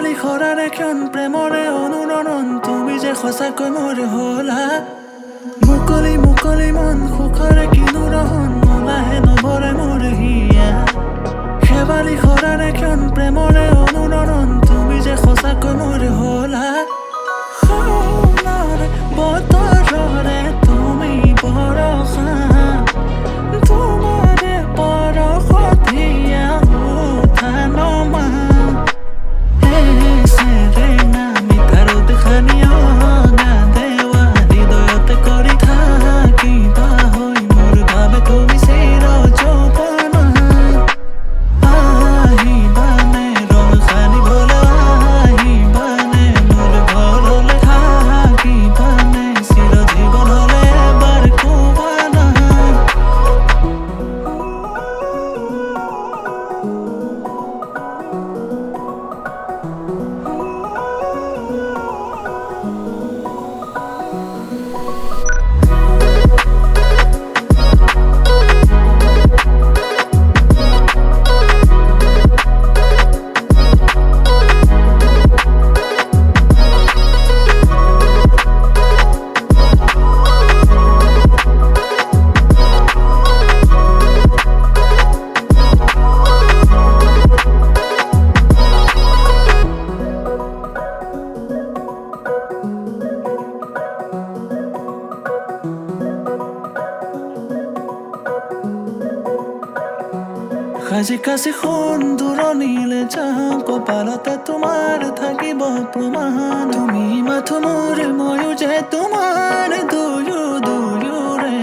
শেৱালি সৰাৰ এখন প্ৰেমৰে অনুৰণন তুমি যে সঁচাকৈ মোৰ হলা মুকলি মুকলি মন সুখৰে কিনো ৰহন নোলাহে নভৰে মোৰ হিয়া শেৱালি সৰাৰ এখন প্ৰেমৰে অনুৰণন তুমি যে সঁচাকৈ মোৰ হলা বতৰৰে তুমি বৰষা তোমাৰে বৰষত হিয়া উঠা নমা সেৰেঙা মিঠাৰ উৎসানীয় গান দেৱা হৃদয়তে কৰি থাকিবা হৈ মোৰ বাবে তুমি চিৰ যৌৱনা আহিবানে ৰং সানিবলৈ আহিবানে মোৰ ঘৰলৈ থাকিবানে চিৰ জীৱনলৈ এবাৰ ক'বানা সাজি কাছি সোণ দূৰণিলে যাওঁ কপালতে তোমাৰ থাকিব প্ৰমাণ তুমি মাথো মোৰ ময়ো যে তোমাৰ দুয়োৰে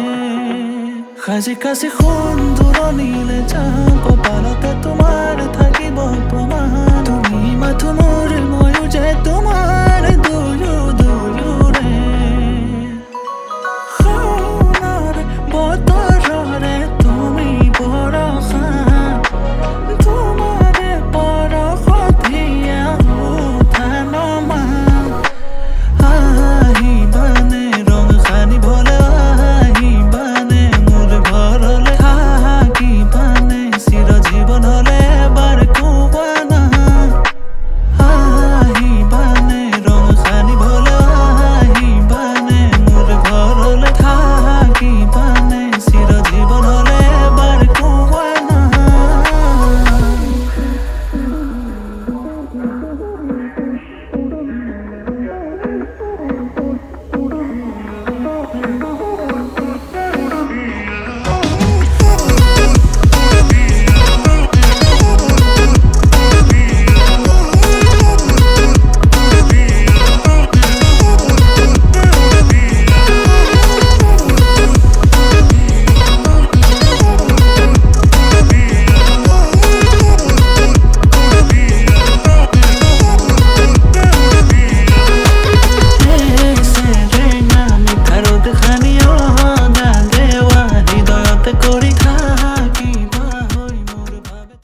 সাজি কাছি সোণ দূৰণিলে যাওঁ কপালতে তোমাৰ থাকিব প্ৰমাণ